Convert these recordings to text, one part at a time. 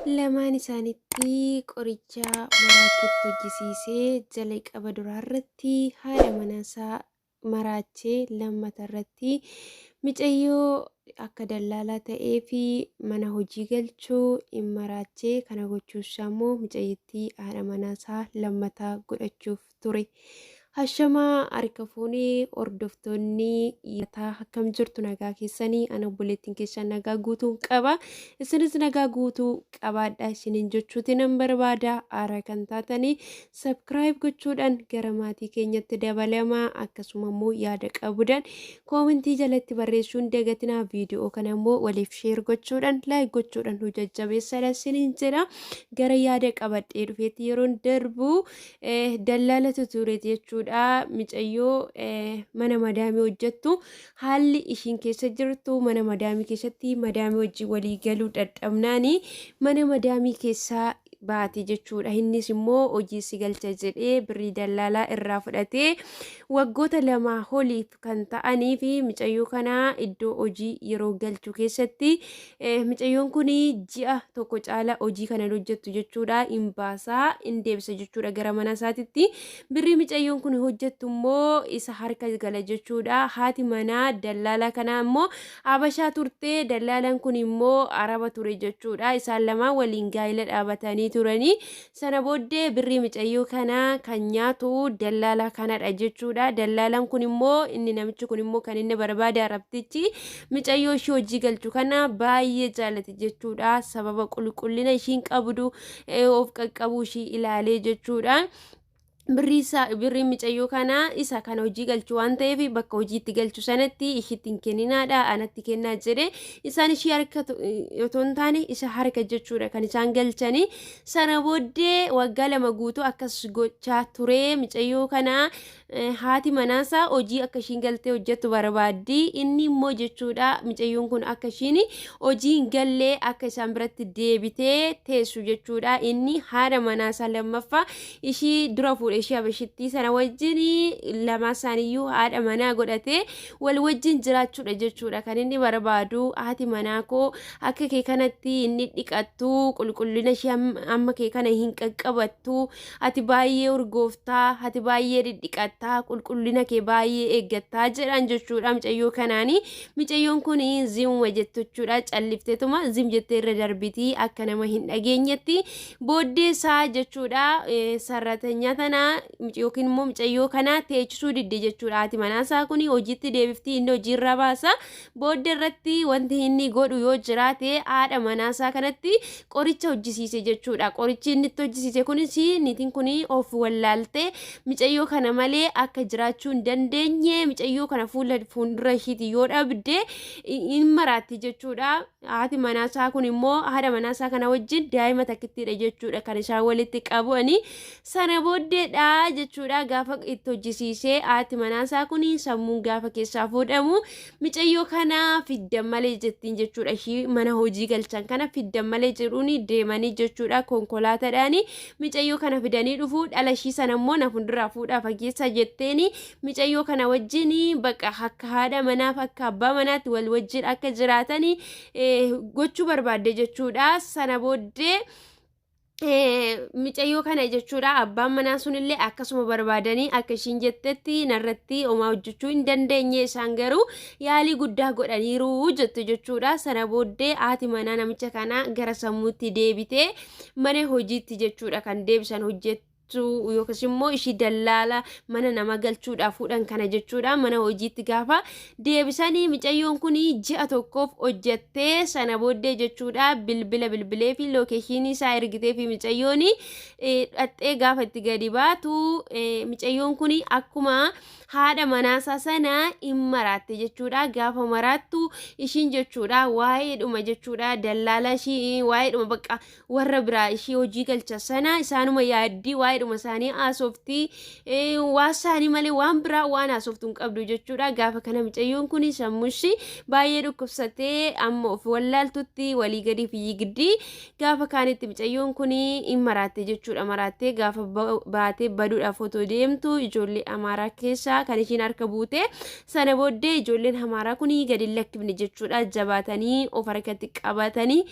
Lamaan isaaniitti qoricha maraacheetti hojjisiisee jala qaba duraarratti haadha manaasaa maraachee lammatarratti micayyoo akka dallaalaa ta'ee fi mana hojii galchuu in maraachee kana gochuusaa immoo micayyittii haadha manaasaa lammataa godhachuuf ture. Hashamaa harka fuunee hordoftoonni yaataa akkam jirtu nagaa keessanii ana obboleettiin keessan nagaa guutuu qaba. Isinis nagaa guutuu qabaadha isiniin jechuuti nan barbaada. Haaraa kan taatanii subscribe gochuudhaan gara maatii keenyatti dabalamaa akkasuma immoo yaada qabuudhaan koomentii jalatti barreessuun dagatinaa viidiyoo kana immoo waliif share gochuudhaan like gochuudhaan nu jajjabeessaa isiniin jedha. Gara yaada qabadhee dhufeetti yeroon darbu Dallalatu ture jechuudha. Micayyoo mana madaamii hojjettu haalli ishiin keessa jirtu mana madaamii keessatti madaamii wajjin walii galuu dadhabnaani mana madaamii keessaa baati jechuudha. Innis immoo hojii si galcha jedhee birrii dallaalaa irraa fudhatee waggoota lama oliif kan ta'anii fi micayyoo kana iddoo hojii yeroo galchuu keessatti micayyoon kun ji'a tokko caala hojii kana hojjettu jechuudha. In baasaa in deebisa jechuudha gara mana isaatitti. Birrii micayyoon kun hojjettu immoo isa harka gala jechuudha. Haati manaa dallaalaa kana immoo Habashaa turte, dallaalaan kun immoo Araba ture jechuudha. Isaan lama waliin gaa'ila dhaabatanii turanii sana booddee birrii micayyoo kana kan nyaatu dallaalaa kanadha jechuudha. Dallaalaan kun immoo inni namichi kun immoo kan inni barbaade Arabtichi micayyoo ishee hojii galchu kana baay'ee jaalate jechuudha. Sababa qulqullina ishiin qabdu of qaqqabuu ishii ilaalee jechuudha. Birrii micayyoo kana isa kana hojii galchu waan ta'eef bakka hojiitti galchu sanatti ishiitti hin kenninaadha anatti kennaa jedhe isaan ishii harka otoo hin taane isa harka jechuudha kan isaan galchanii. Sana booddee waggaa lama guutuu akkas gochaa ture micayyoo kana haati manaasaa hojii akka ishiin galtee hojjettu barbaaddi. Inni immoo jechuudha micayyoon kun akka ishiin hojii hin gallee akka isaan biratti deebitee teessu jechuudha. Inni haadha manaasaa lammaffaa ishii dura fuudhe ishee Habashittii sana wajjin lama isaaniiyyuu haadha manaa godhatee wal wajjin jiraachuudha jechuudha kan inni barbaadu. Haati manaa koo akka kee kanatti inni dhiqattu qulqullina ishee amma kee kana hin qaqqabattu ati baay'ee urgooftaa ati baay'ee dhidhiqattaa qulqullina kee baay'ee eeggattaa jedhan jechuudha micayyoo kanaani. Micayyoon kun zimuma jettu jechuudha callifteetuma zim jettee irra darbitii akka nama hin dhageenyetti booddee isaa jechuudha. Sarratanya tana yookiin immoo micayyoo kana teechisuu didde jechuudha. Haati manaasaa kun hojiitti deebiftii inni hojiirra baasa. Booddee irratti wanti inni godhu yoo jiraate haadha manaasaa kanatti qoricha hojjisiise jechuudha. Qorichi inni itti hojjisiise kunis niitiin kun of wallaaltee micayyoo kana malee akka jiraachuu hin dandeenye micayyoo kana fuuldura ishiiti yoo dhabde in maraatti jechuudha. Haati manaasaa kun immoo haadha manaasaa kana wajjin daa'ima takkittiidha jechuudha kan isaan walitti qabu'anii. Sana booddeedha jechuudha gaafa itti hojjisiisee haati manaasaa kun sammuun gaafa keessaa fuudhamu micayyoo kana fiddan malee jettiin jechuudha. Ishii mana hojii galchan kana fiddan malee jedhuun deemanii jechuudha konkolaataadhaan micayyoo kana fidanii dhufu dhala ishii sana immoo na fuulduraa fuudhaa fageessa jetteeni micayyoo kana wajjin bakka akka haadha manaaf akka abbaa manaatti wal wajjin akka jiraatanii gochuu barbaadde jechuudha. Sana booddee micayyoo kana jechuudha abbaan manaa sunillee akkasuma barbaadanii akka ishiin jettetti narratti homaa hojjechuu hin dandeenye isaan garuu yaalii guddaa godhaniiru jettu jechuudha. Sana booddee haati manaa namicha kana gara sammuutti deebitee mana hojiitti jechuudha kan deebisan hojjettu yookiis immoo ishii dallaala mana nama galchuudhaaf fuudhan kana jechuudha. Mana hojiitti gaafa deebisanii micayyoon kun ji'a tokkoof hojjettee sana booddee jechuudha bilbilee fi lookeeshinii isaa ergitee fi micayyoon dhattee gaafa itti gadi baatu micayyoon kun akkuma haadha manaasaa sana in maraatte jechuudha. Gaafa maraattu ishiin jechuudha waa'ee dhuma jechuudha dallaala ishii waa'ee dhuma bakka warra biraa ishii hojii galcha sana isaanuma yaaddii waa'ee waa'eedhuma isaanii haasoftii waa isaanii malee waan biraa waan haasoftuun qabdu jechuudha. Gaafa kana mucayyoon kun sammuushi baay'ee dhukkubsatee amma of wallaaltutti walii gadi fi giddii gaafa kaanitti mucayyoon kun hin maraatte jechuudha. Maraattee gaafa baatee baduudhaaf otoo deemtu ijoollee amaaraa keessaa kan ishiin harka buute sana booddee ijoolleen amaaraa kun gadi lakkifne jechuudha. Jabaatanii of harkatti qabatanii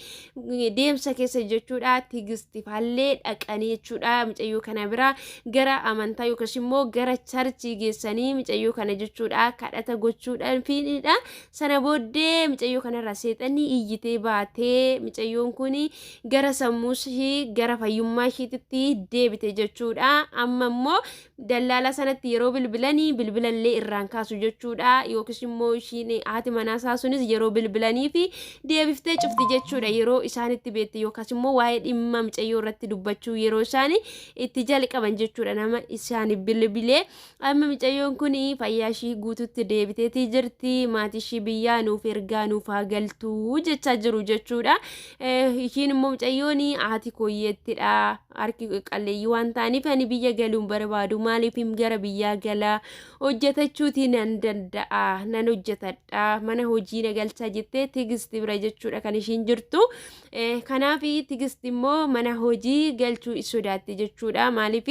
deemsa keessa jechuudha. Tigisti faallee dhaqanii jechuudha. Mucayyoo kana bira gara amantaa yookiis immoo gara charchii geessanii mucayyoo kana jechuudha kadhata gochuudhaan fiidha. Sana booddee mucayyoo kanarraa seexanni iyyitee baatee mucayyoon kun gara sammuu ishii gara fayyummaa ishiitti deebite jechuudha. Amma immoo dallaala sanatti yeroo bilbilanii bilbilallee irraan kaasu jechuudha. Yookiis immoo ishiin haati manaasaa sunis yeroo bilbilanii fi deebiftee cufti jechuudha. Yeroo isaanitti beekte yookiis immoo waa'ee dhimma mucayyoo irratti dubbachuu yeroo isaanii itti jalqaban jechuudha. Nama isaaniif bilbilee amma mucayyoon kun fayyaa ishii guututti deebiteetii jirti. Maatii ishii biyyaa nuuf ergaa nuuf haa galtuu jechaa jiru jechuudha. Ishiin immoo mucayyoon haati kooyyeettidha. Harki qalleeyyii waan ta'aniif ani biyya galuun barbaadu. Maaliif gara biyyaa galaa hojjetachuuti nan danda'a nan hojjetadha mana hojii na galchaa jettee Tigisti bira jechuudha kan ishiin jirtu. Kanaaf Tigisti immoo mana hojii galchuu sodaatti jechuudha. Maaliif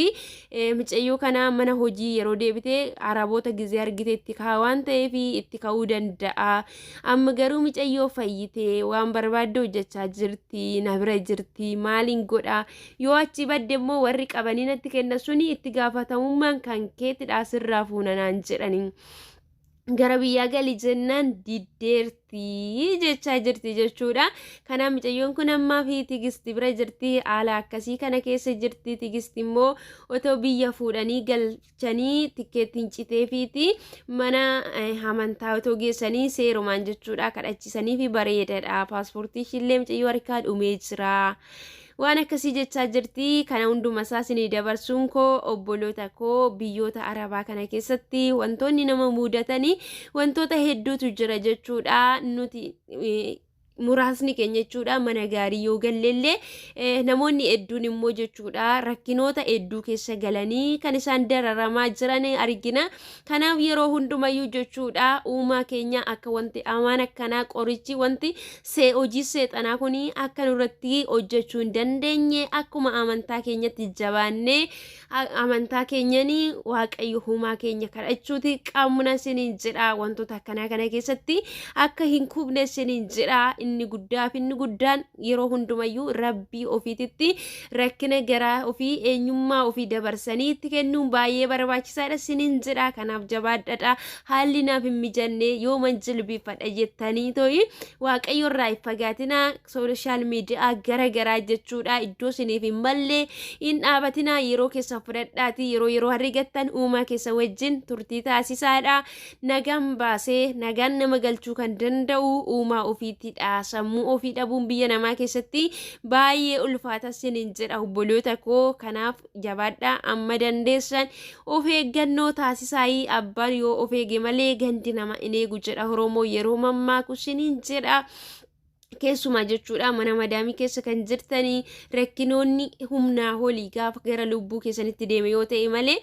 mucayyoo kana mana hojii yeroo deebitee araboota gizee argite itti kaa waan ta'eef itti ka'uu danda'a. Amma garuu mucayyoo fayyite waan barbaadde hojjechaa jirti na bira jirti maaliin godha yoo achi badde immoo warri qabanii natti kenna suni itti gaafatamummaan kan keetidha sirraa fuunanaan jedhanii gara biyyaa galii jennaan diddeerti jechaa jirti jechuudha. Kana mucayyoon kun ammaa fi Tigisti bira jirti. Haala akkasii kana keessa jirti. Tigisti immoo otoo biyya fuudhanii galchanii tikeettiin citeefiiti mana amantaa otoo geessanii seerumaan jechuudha kadhachisanii fi bareedadha. Paaspoortii ishiillee mucayyoo harkaa dhumee jira. Waan akkasii jechaa jirti. Kana hunduma isaanii dabarsuun koo obboloota koo biyyoota arabaa kana keessatti wantoonni nama mudatanii wantoota hedduutu jira jechuudha. Nuti muraasni keenya jechuudha mana gaarii yoo galleellee namoonni hedduun immoo jechuudha rakkinoota hedduu keessa galanii kan isaan dararamaa jiran argina. Kanaaf yeroo hundumayyuu jechuudha uumaa keenya akka wanti amaan akkanaa qorichi wanti hojii seexanaa kun akka nurratti hojjechuu hin dandeenye akkuma amantaa keenyatti jabaannee amantaa keenyanii waaqayyo uumaa keenya kadhachuuti qaamuna siniin jedha. Wantoota akkanaa kana keessatti akka hin kubne siniin jedha. Inni guddaa fi inni guddaan yeroo hundumayyuu rabbii ofiititti rakkina garaa ofii eenyummaa ofii dabarsanii itti kennuun baay'ee barbaachisaadha siniin jedha. Kanaaf jabaadhadha. Haalli naaf hin mijanne yoo manjilbiifadha jettanii to'i waaqayyo irraa hin fagaatina. Sooshaal miidiyaa garagaraa jechuudha iddoo siniif hin malle hin dhaabatina. Yeroo keessa fudhadhaati yeroo harrigattan uumaa keessa wajjin turtii taasisaadha. Nagaan baasee nagaan nama galchuu kan danda'u uumaa ofiitidha. Sammuu ofii dhabuun biyya namaa keessatti baay'ee ulfaata siniin jedha obboloota koo. Kanaaf jabaadha amma dandeessan of eeggannoo taasisaa. Abbaan yoo of eege malee gandi nama hin eegu jedha Oromoo yeroo mammaaku siniin jedha. Keessumaa jechuudha mana madaamii keessa kan jirtanii rakkinoonni humnaa olii gaafa gara lubbuu keessanitti deeme yoo ta'e malee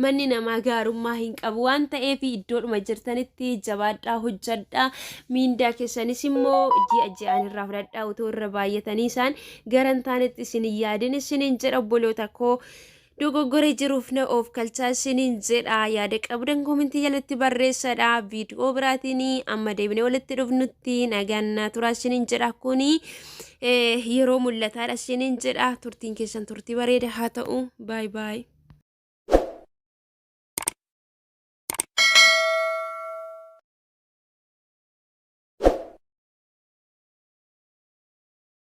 manni namaa gaarummaa hin qabu waan ta'eef iddoodhuma jirtanitti jabaadhaa hojjadhaa. Miindaa keessanis immoo ji'aan irraa fudhadhaa utoo irra baay'atanii isaan garan taanetti isin yaadin isiniin jedha obboloota koo. Dogoggoree jiruuf na of kalchaa siniin jedha. Yaada qabdan komentii jalatti barreessadha. Viidiyoo biraatiin amma deebinee walitti dhufnutti nagaan turaa siniin jedha. Kuni yeroo mul'ataadha siniin jedha. Turtiin keessan turtii bareeda haa ta'u. Baay baay.